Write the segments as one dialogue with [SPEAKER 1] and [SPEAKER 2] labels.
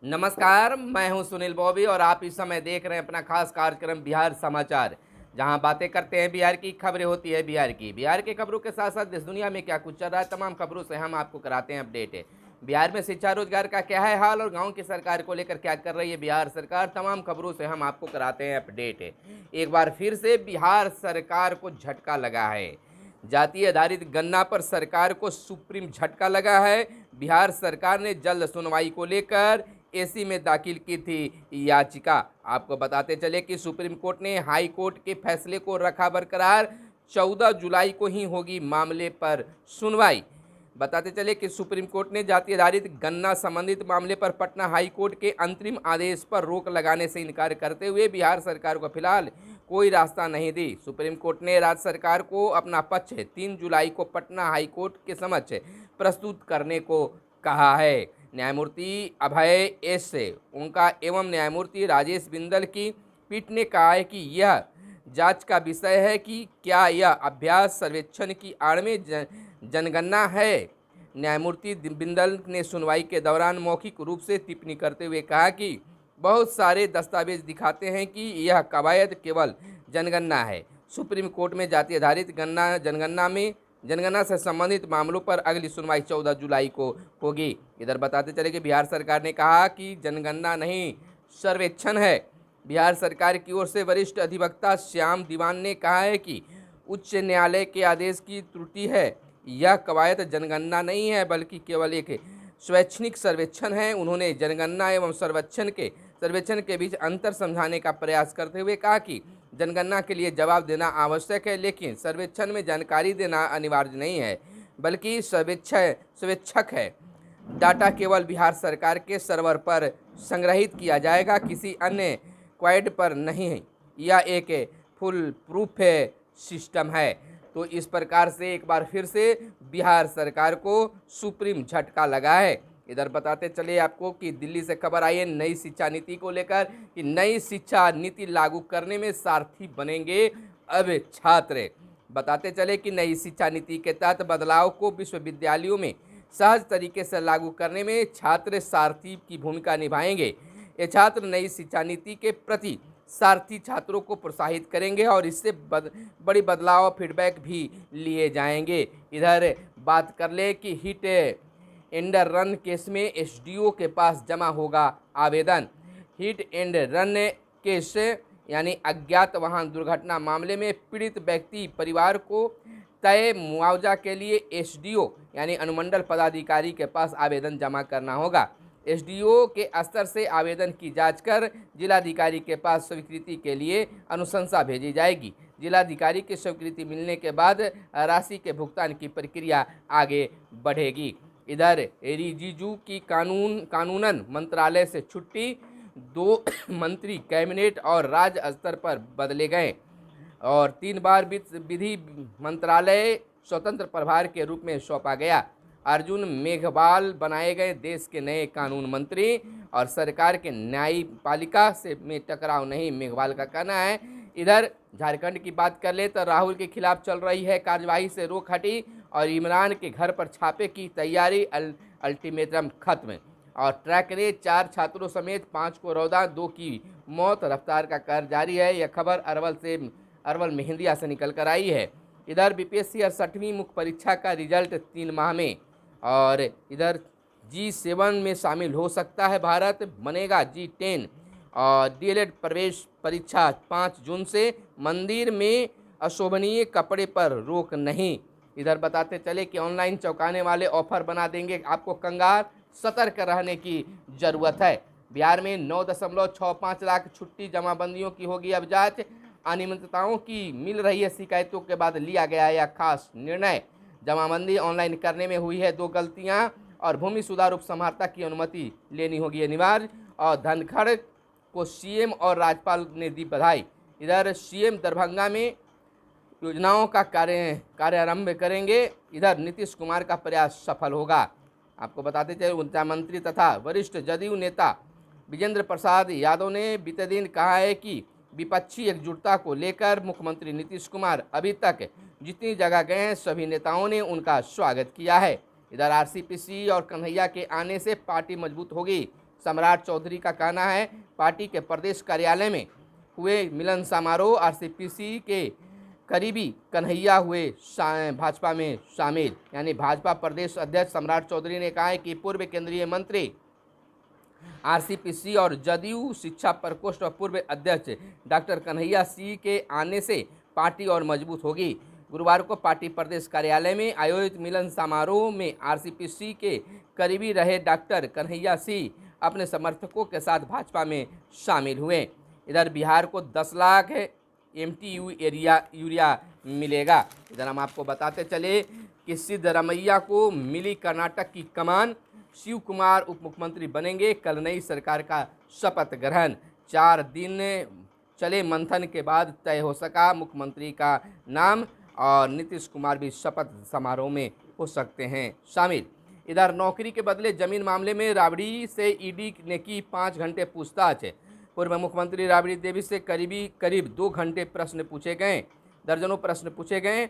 [SPEAKER 1] नमस्कार, मैं हूं सुनील बॉबी और आप इस समय देख रहे हैं अपना खास कार्यक्रम बिहार समाचार, जहां बातें करते हैं बिहार की, खबरें होती है बिहार की खबरों के साथ साथ देश दुनिया में क्या कुछ चल रहा है तमाम खबरों से हम आपको कराते हैं अपडेट। बिहार में शिक्षा रोजगार का क्या है हाल और गांव की सरकार को लेकर क्या कर रही है बिहार सरकार, तमाम खबरों से हम आपको कराते हैं अपडेट। एक बार फिर से बिहार सरकार को झटका लगा है। जातीय आधारित गन्ना पर सरकार को सुप्रीम झटका लगा है। बिहार सरकार ने जल्द सुनवाई को लेकर एसी में दाखिल की थी याचिका। आपको बताते चले कि सुप्रीम कोर्ट ने हाई कोर्ट के फैसले को रखा बरकरार। 14 जुलाई को ही होगी मामले पर सुनवाई। बताते चले कि सुप्रीम कोर्ट ने जाति आधारित गन्ना संबंधित मामले पर पटना हाई कोर्ट के अंतरिम आदेश पर रोक लगाने से इनकार करते हुए बिहार सरकार को फिलहाल कोई रास्ता नहीं दी। सुप्रीम कोर्ट ने राज्य सरकार को अपना पक्ष 3 जुलाई को पटना हाई कोर्ट के समक्ष प्रस्तुत करने को कहा है। न्यायमूर्ति अभय एस उनका एवं न्यायमूर्ति राजेश बिंदल की पीठ ने कहा है कि यह जांच का विषय है कि क्या यह अभ्यास सर्वेक्षण की आड़ में जनगणना है। न्यायमूर्ति बिंदल ने सुनवाई के दौरान मौखिक रूप से टिप्पणी करते हुए कहा कि बहुत सारे दस्तावेज दिखाते हैं कि यह कवायद केवल जनगणना है। सुप्रीम कोर्ट में जाति आधारित जनगणना से संबंधित मामलों पर अगली सुनवाई 14 जुलाई को होगी। इधर बताते चले कि बिहार सरकार ने कहा कि जनगणना नहीं सर्वेक्षण है। बिहार सरकार की ओर से वरिष्ठ अधिवक्ता श्याम दीवान ने कहा है कि उच्च न्यायालय के आदेश की त्रुटि है। यह कवायद जनगणना नहीं है बल्कि केवल एक शैक्षणिक सर्वेक्षण है। उन्होंने जनगणना एवं सर्वेक्षण के बीच अंतर समझाने का प्रयास करते हुए कहा कि जनगणना के लिए जवाब देना आवश्यक है, लेकिन सर्वेक्षण में जानकारी देना अनिवार्य नहीं है बल्कि सर्वेक्षक है। डाटा केवल बिहार सरकार के सर्वर पर संग्रहित किया जाएगा, किसी अन्य क्लाउड पर नहीं। यह एक फुल प्रूफ सिस्टम है। तो इस प्रकार से एक बार फिर से बिहार सरकार को सुप्रीम झटका लगा है। इधर बताते चले आपको कि दिल्ली से खबर आई है नई शिक्षा नीति को लेकर कि नई शिक्षा नीति लागू करने में सारथी बनेंगे अब छात्र। बताते चले कि नई शिक्षा नीति के तहत बदलाव को विश्वविद्यालयों में सहज तरीके से लागू करने में छात्र सारथी की भूमिका निभाएंगे। ये छात्र नई शिक्षा नीति के प्रति सारथी छात्रों को प्रोत्साहित करेंगे और इससे बड़ी बदलाव फीडबैक भी लिए जाएंगे। इधर बात कर ले कि हिट एंड रन केस में एसडीओ के पास जमा होगा आवेदन। हिट एंड रन केस यानी अज्ञात वाहन दुर्घटना मामले में पीड़ित व्यक्ति परिवार को तय मुआवजा के लिए एसडीओ यानी अनुमंडल पदाधिकारी के पास आवेदन जमा करना होगा। एसडीओ के स्तर से आवेदन की जांच कर जिलाधिकारी के पास स्वीकृति के लिए अनुशंसा भेजी जाएगी। जिलाधिकारी की स्वीकृति मिलने के बाद राशि के भुगतान की प्रक्रिया आगे बढ़ेगी। इधर रिजिजू की कानूनन मंत्रालय से छुट्टी, 2 मंत्री कैबिनेट और राज्य स्तर पर बदले गए और 3 बार विधि मंत्रालय स्वतंत्र प्रभार के रूप में सौंपा गया। अर्जुन मेघवाल बनाए गए देश के नए कानून मंत्री और सरकार के न्यायपालिका से में टकराव नहीं, मेघवाल का कहना है। इधर झारखंड की बात कर ले तो राहुल के खिलाफ चल रही है कार्यवाही से रोक हटी और इमरान के घर पर छापे की तैयारी, अल्टीमेटम खत्म। और ट्रैक ने 4 छात्रों समेत 5 को रौदा, 2 की मौत, रफ्तार का कार्य जारी है। यह खबर अरवल मेहंदिया से निकल कर आई है। इधर बीपीएससी 68वीं मुख्य परीक्षा का रिजल्ट 3 माह में और इधर G7 में शामिल हो सकता है भारत, बनेगा G10। और डीएलएड प्रवेश परीक्षा 5 जून से, मंदिर में अशोभनीय कपड़े पर रोक नहीं। इधर बताते चले कि ऑनलाइन चौंकाने वाले ऑफर बना देंगे आपको कंगाल, सतर्क रहने की जरूरत है। बिहार में 9.65 लाख छुट्टी जमाबंदियों की होगी अब जांच। अनियमितताओं की मिल रही है शिकायतों के बाद लिया गया यह खास निर्णय। जमाबंदी ऑनलाइन करने में हुई है 2 गलतियां और भूमि सुधार उपसंहर्ता की अनुमति लेनी होगी अनिवार्य। और धनखड़ को सीएम और राज्यपाल ने दी बधाई। इधर सीएम दरभंगा में योजनाओं का कार्यारंभ करेंगे। इधर नीतीश कुमार का प्रयास सफल होगा। आपको बताते चले ऊर्जा मंत्री तथा वरिष्ठ जदयू नेता विजेंद्र प्रसाद यादव ने बीते दिन कहा है कि विपक्षी एकजुटता को लेकर मुख्यमंत्री नीतीश कुमार अभी तक जितनी जगह गए हैं सभी नेताओं ने उनका स्वागत किया है। इधर आरसीपीसी और कन्हैया के आने से पार्टी मजबूत होगी। सम्राट चौधरी का कहना है, पार्टी के प्रदेश कार्यालय में हुए मिलन समारोह आरसीपीसी के करीबी कन्हैया हुए भाजपा में शामिल। यानी भाजपा प्रदेश अध्यक्ष सम्राट चौधरी ने कहा है कि पूर्व केंद्रीय मंत्री आरसीपीसी और जदयू शिक्षा प्रकोष्ठ और पूर्व अध्यक्ष डॉक्टर कन्हैया सिंह के आने से पार्टी और मजबूत होगी। गुरुवार को पार्टी प्रदेश कार्यालय में आयोजित मिलन समारोह में आरसीपीसी के करीबी रहे डॉक्टर कन्हैया सिंह अपने समर्थकों के साथ भाजपा में शामिल हुए। इधर बिहार को 10 लाख MTU यूरिया मिलेगा। इधर हम आपको बताते चले कि सिद्धरमैया को मिली कर्नाटक की कमान, शिव कुमार उप मुख्यमंत्री बनेंगे, कल नई सरकार का शपथ ग्रहण। 4 दिन चले मंथन के बाद तय हो सका मुख्यमंत्री का नाम और नीतीश कुमार भी शपथ समारोह में हो सकते हैं शामिल। इधर नौकरी के बदले जमीन मामले में राबड़ी से ईडी ने की 5 घंटे पूछताछ। पूर्व मुख्यमंत्री राबड़ी देवी से करीब 2 घंटे प्रश्न पूछे गए, दर्जनों प्रश्न पूछे गए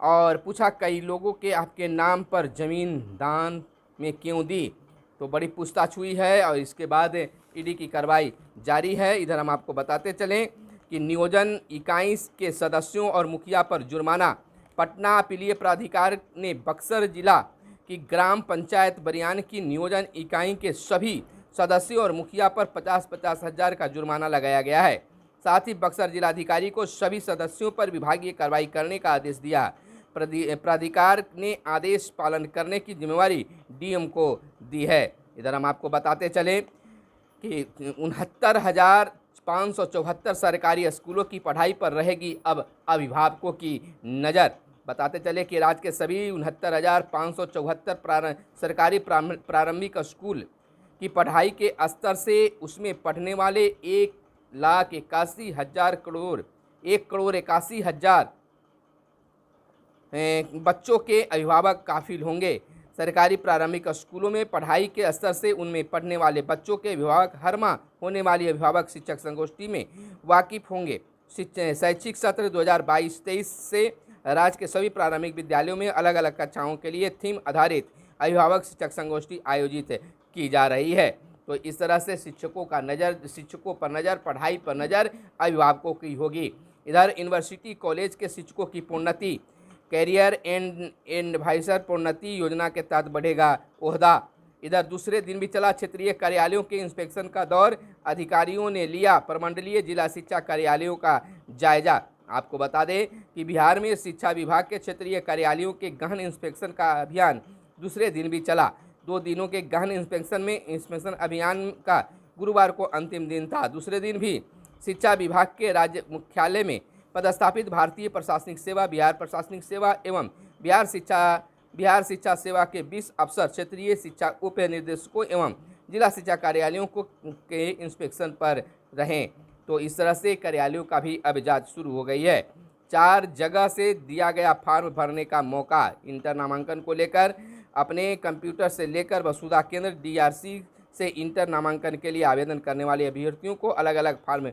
[SPEAKER 1] और पूछा कई लोगों के आपके नाम पर जमीन दान में क्यों दी। तो बड़ी पूछताछ हुई है और इसके बाद ईडी की कार्रवाई जारी है। इधर हम आपको बताते चलें कि नियोजन इकाई के सदस्यों और मुखिया पर जुर्माना। पटना अपीलीय प्राधिकार ने बक्सर जिला की ग्राम पंचायत बरियान की नियोजन इकाई के सभी सदस्यों और मुखिया पर 50-50 हज़ार का जुर्माना लगाया गया है। साथ ही बक्सर जिलाधिकारी को सभी सदस्यों पर विभागीय कार्रवाई करने का आदेश दिया। प्राधिकार ने आदेश पालन करने की जिम्मेवारी डीएम को दी है। इधर हम आपको बताते चलें कि 69,574 सरकारी स्कूलों की पढ़ाई पर रहेगी अब अभिभावकों की नज़र। बताते चले कि राज्य के सभी 69,574 सरकारी प्रारंभिक स्कूल की पढ़ाई के स्तर से उसमें पढ़ने वाले 1,81,000 बच्चों के अभिभावक काफिल होंगे। सरकारी प्रारंभिक स्कूलों में पढ़ाई के स्तर से उनमें पढ़ने वाले बच्चों के अभिभावक हर माह होने वाली अभिभावक शिक्षक संगोष्ठी में वाकिफ होंगे। शैक्षिक सत्र 2022-23 से राज्य के सभी प्रारंभिक विद्यालयों में अलग अलग कक्षाओं के लिए थीम आधारित अभिभावक शिक्षक संगोष्ठी आयोजित की जा रही है। तो इस तरह से शिक्षकों पर नज़र, पढ़ाई पर नज़र अभिभावकों की होगी। इधर यूनिवर्सिटी कॉलेज के शिक्षकों की प्रोन्नति, कैरियर एंड एडवाइजर प्रोन्नति योजना के तहत बढ़ेगा ओहदा। इधर दूसरे दिन भी चला क्षेत्रीय कार्यालयों के इंस्पेक्शन का दौर। अधिकारियों ने लिया प्रमंडलीय जिला शिक्षा कार्यालयों का जायजा। आपको बता दें कि बिहार में शिक्षा विभाग के क्षेत्रीय कार्यालयों के गहन इंस्पेक्शन का अभियान दूसरे दिन भी चला। 2 दिनों के गहन इंस्पेक्शन अभियान का गुरुवार को अंतिम दिन था। दूसरे दिन भी शिक्षा विभाग के राज्य मुख्यालय में पदस्थापित भारतीय प्रशासनिक सेवा, बिहार प्रशासनिक सेवा एवं बिहार शिक्षा सेवा के 20 अफसर क्षेत्रीय शिक्षा उप निदेशकों एवं जिला शिक्षा कार्यालयों के इंस्पेक्शन पर रहें। तो इस तरह से कार्यालयों का भी अब जांच शुरू हो गई है। 4 जगह से दिया गया फॉर्म भरने का मौका। इंटर नामांकन को लेकर अपने कंप्यूटर से लेकर वसुधा केंद्र DRC से इंटर नामांकन के लिए आवेदन करने वाले अभ्यर्थियों को अलग अलग फॉर्म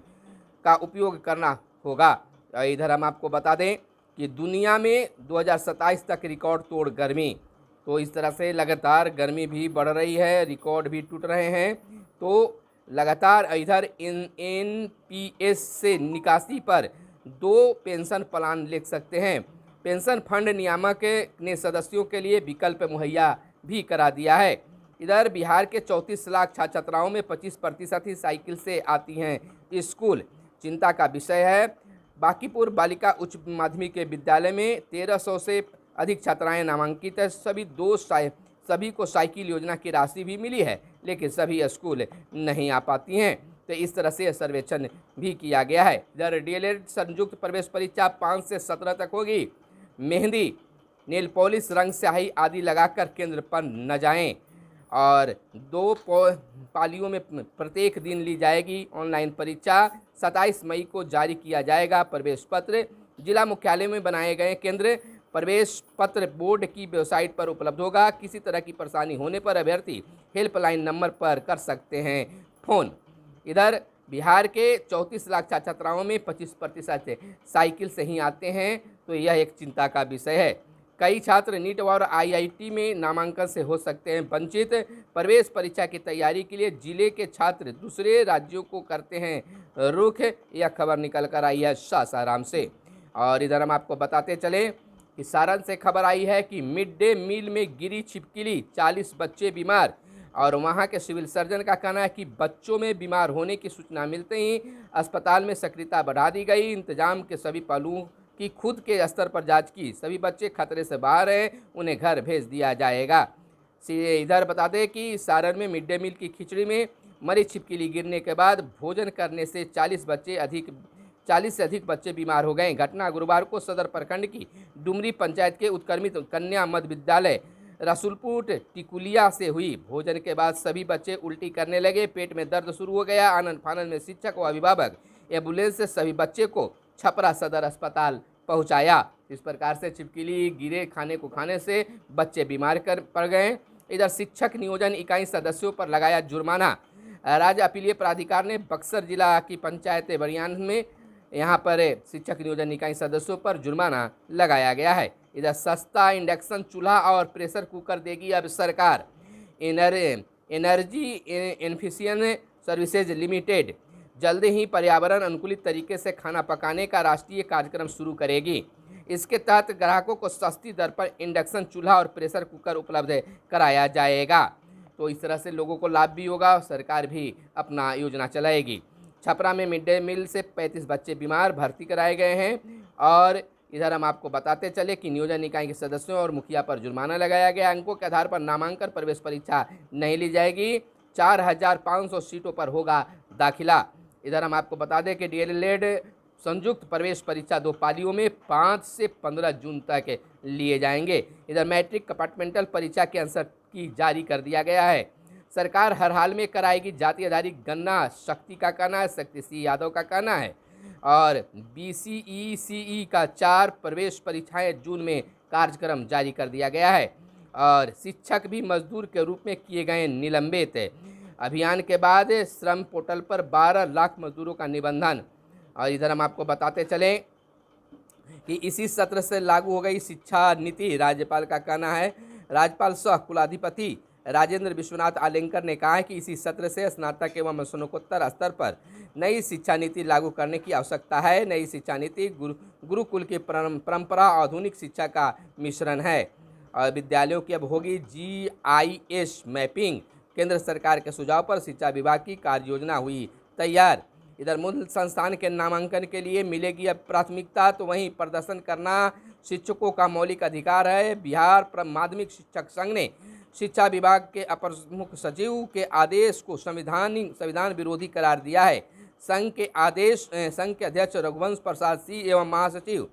[SPEAKER 1] का उपयोग करना होगा। इधर हम आपको बता दें कि दुनिया में 2027 तक रिकॉर्ड तोड़ गर्मी। तो इस तरह से लगातार गर्मी भी बढ़ रही है, रिकॉर्ड भी टूट रहे हैं। तो लगातार इधर NPS से निकासी पर 2 पेंशन प्लान लिख सकते हैं। पेंशन फंड नियामक ने सदस्यों के लिए विकल्प मुहैया भी करा दिया है। इधर बिहार के 34 लाख छात्र छात्राओं में 25% ही साइकिल से आती हैं स्कूल। चिंता का विषय है। बांकीपुर बालिका उच्च माध्यमिक विद्यालय में 1300 से अधिक छात्राएं नामांकित है। सभी को साइकिल योजना की राशि भी मिली है, लेकिन सभी स्कूल नहीं आ पाती हैं। तो इस तरह से सर्वेक्षण भी किया गया है। इधर DLED संयुक्त प्रवेश परीक्षा 5 से 17 तक होगी। मेहंदी, नेल पॉलिश, रंग स्याही आदि लगाकर केंद्र पर न जाएं और 2 पालियों में प्रत्येक दिन ली जाएगी ऑनलाइन परीक्षा। 27 मई को जारी किया जाएगा प्रवेश पत्र। जिला मुख्यालय में बनाए गए केंद्र प्रवेश पत्र बोर्ड की वेबसाइट पर उपलब्ध होगा। किसी तरह की परेशानी होने पर अभ्यर्थी हेल्पलाइन नंबर पर कर सकते हैं फ़ोन। इधर बिहार के 34 लाख छात्र छात्राओं में 25% साइकिल से ही आते हैं। तो यह एक चिंता का विषय है। कई छात्र नीट और आईआईटी में नामांकन से हो सकते हैं वंचित। प्रवेश परीक्षा की तैयारी के लिए जिले के छात्र दूसरे राज्यों को करते हैं रुख। यह खबर निकल कर आई है सासाराम से। और इधर हम आपको बताते चले कि सारण से खबर आई है कि मिड डे मील में गिरी छिपकली, 40 बच्चे बीमार। और वहां के सिविल सर्जन का कहना है कि बच्चों में बीमार होने की सूचना मिलते ही अस्पताल में सक्रियता बढ़ा दी गई। इंतजाम के सभी पहलुओं की खुद के स्तर पर जांच की। सभी बच्चे खतरे से बाहर हैं, उन्हें घर भेज दिया जाएगा। इधर बता दें कि सारण में मिड डे मील की खिचड़ी में मरी छिपकली गिरने के बाद भोजन करने से 40 से अधिक बच्चे बीमार हो गए। घटना गुरुवार को सदर प्रखंड की डुमरी पंचायत के उत्क्रमित कन्या मध्य विद्यालय रसुलपुर टिकुलिया से हुई। भोजन के बाद सभी बच्चे उल्टी करने लगे, पेट में दर्द शुरू हो गया। आनंद फानंद में शिक्षक व अभिभावक एम्बुलेंस से सभी बच्चे को छपरा सदर अस्पताल पहुंचाया। इस प्रकार से छिपकली गिरे खाने से बच्चे बीमार पड़ गए। इधर शिक्षक नियोजन इकाई सदस्यों पर लगाया जुर्माना। राज्य अपीलीय प्राधिकार ने बक्सर जिला की पंचायत बरियान में यहाँ पर शिक्षक नियोजन इकाई सदस्यों पर जुर्माना लगाया गया है। इधर सस्ता इंडक्शन चूल्हा और प्रेशर कुकर देगी अब सरकार। एनर्जी एफिशिएंसी सर्विसेज लिमिटेड जल्द ही पर्यावरण अनुकूलित तरीके से खाना पकाने का राष्ट्रीय कार्यक्रम शुरू करेगी। इसके तहत ग्राहकों को सस्ती दर पर इंडक्शन चूल्हा और प्रेशर कुकर उपलब्ध कराया जाएगा। तो इस तरह से लोगों को लाभ भी होगा, सरकार भी अपना योजना चलाएगी। छपरा में मिड डे मील से 35 बच्चे बीमार भर्ती कराए गए हैं। और इधर हम आपको बताते चले कि नियोजन इकाई के सदस्यों और मुखिया पर जुर्माना लगाया गया। अंकों के आधार पर नामांकन प्रवेश परीक्षा नहीं ली जाएगी। 4500 सीटों पर होगा दाखिला। इधर हम आपको बता दें कि डीएलएड संयुक्त प्रवेश परीक्षा 2 पालियों में 5 से 15 जून तक लिए जाएंगे। इधर मैट्रिक कंपार्टमेंटल परीक्षा के आंसर की जारी कर दिया गया है। सरकार हर हाल में कराएगी जाति आधारित गणना, शक्ति का कहना है, शक्ति सिंह यादव का कहना है। और BCECE का 4 प्रवेश परीक्षाएं जून में कार्यक्रम जारी कर दिया गया है। और शिक्षक भी मजदूर के रूप में किए गए निलंबित। अभियान के बाद श्रम पोर्टल पर 12 लाख मजदूरों का निबंधन। और इधर हम आपको बताते चलें कि इसी सत्र से लागू हो गई शिक्षा नीति, राज्यपाल का कहना है। राज्यपाल सह कुलाधिपति राजेंद्र विश्वनाथ आलेंकर ने कहा है कि इसी सत्र से स्नातक एवं स्नातकोत्तर स्तर पर नई शिक्षा नीति लागू करने की आवश्यकता है। नई शिक्षा नीति गुरुकुल की परंपरा आधुनिक शिक्षा का मिश्रण है। और विद्यालयों की अब होगी GIS मैपिंग। केंद्र सरकार के सुझाव पर शिक्षा विभाग की कार्य योजना हुई तैयार। इधर मूल संस्थान के नामांकन के लिए मिलेगी अब प्राथमिकता, तो वहीं प्रदर्शन करना शिक्षकों का मौलिक अधिकार है। बिहार माध्यमिक शिक्षक संघ ने शिक्षा विभाग के अपर मुख्य सचिव के आदेश को संविधान विरोधी करार दिया है। संघ के अध्यक्ष रघुवंश प्रसाद सिंह एवं महासचिव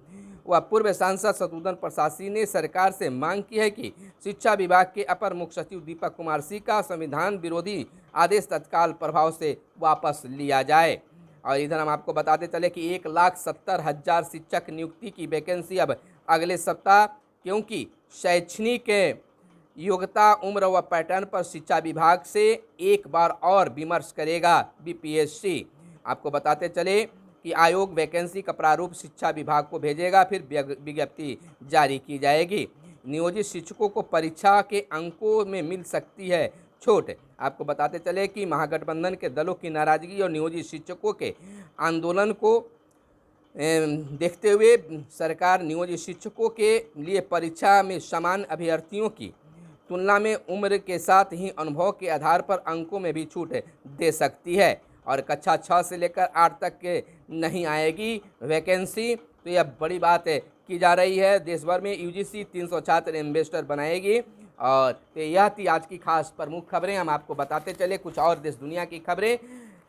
[SPEAKER 1] व पूर्व सांसद शत्रुघ्न प्रसाद सिंह ने सरकार से मांग की है कि शिक्षा विभाग के अपर मुख्य सचिव दीपक कुमार सिंह का संविधान विरोधी आदेश तत्काल प्रभाव से वापस लिया जाए। और इधर हम आपको बताते चले कि 1,70,000 शिक्षक नियुक्ति की वैकेंसी अब अगले सप्ताह, क्योंकि शैक्षणिक योग्यता, उम्र व पैटर्न पर शिक्षा विभाग से एक बार और विमर्श करेगा BPSC। आपको बताते चले कि आयोग वैकेंसी का प्रारूप शिक्षा विभाग को भेजेगा, फिर विज्ञप्ति जारी की जाएगी। नियोजित शिक्षकों को परीक्षा के अंकों में मिल सकती है छूट। आपको बताते चले कि महागठबंधन के दलों की नाराजगी और नियोजित शिक्षकों के आंदोलन को देखते हुए सरकार नियोजित शिक्षकों के लिए परीक्षा में समान अभ्यर्थियों की तुलना में उम्र के साथ ही अनुभव के आधार पर अंकों में भी छूट दे सकती है। और कक्षा 6 से लेकर 8 तक के नहीं आएगी वैकेंसी। तो यह बड़ी बात की जा रही है। देश भर में UGC 300 छात्र एम्बेसडर बनाएगी। और तो यह थी आज की खास प्रमुख खबरें। हम आपको बताते चले कुछ और देश दुनिया की खबरें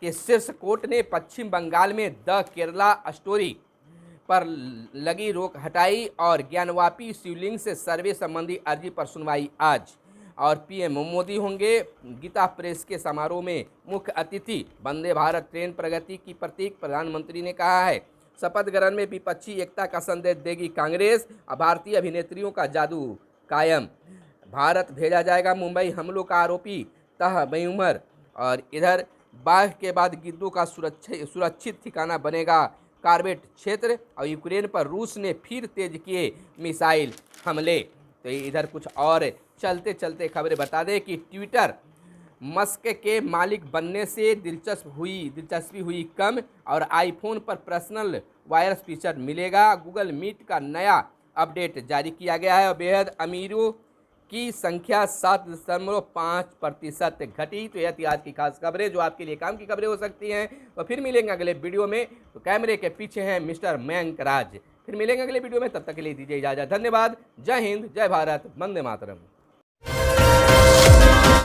[SPEAKER 1] कि शीर्ष कोर्ट ने पश्चिम बंगाल में द केरला स्टोरी पर लगी रोक हटाई। और ज्ञानवापी शिवलिंग से सर्वे संबंधी अर्जी पर सुनवाई आज। और PM मोदी होंगे गीता प्रेस के समारोह में मुख्य अतिथि। वंदे भारत ट्रेन प्रगति की प्रतीक, प्रधानमंत्री ने कहा है। शपथ ग्रहण में विपक्षी एकता का संदेश देगी कांग्रेस। भारतीय अभिनेत्रियों का जादू कायम। भारत भेजा जाएगा मुंबई हमलों का आरोपी तह बेउमर। और इधर बाघ के बाद गिद्धों का सुरक्षित ठिकाना बनेगा कार्बेट क्षेत्र और यूक्रेन पर रूस ने फिर तेज किए मिसाइल हमले। तो इधर कुछ और चलते चलते खबरें बता दें कि ट्विटर मस्क के मालिक बनने से दिलचस्पी हुई कम और आईफोन पर पर्सनल वायरस फीचर मिलेगा। गूगल मीट का नया अपडेट जारी किया गया है और बेहद अमीरों की संख्या 7.5% घटी। तो यह थी आज की खास खबरें जो आपके लिए काम की खबरें हो सकती हैं। तो फिर मिलेंगे अगले वीडियो में। तो कैमरे के पीछे हैं मिस्टर मयंक राज। फिर मिलेंगे अगले वीडियो में, तब तक के लिए दीजिए इजाजत। धन्यवाद। जय हिंद, जय भारत, वंदे मातरम।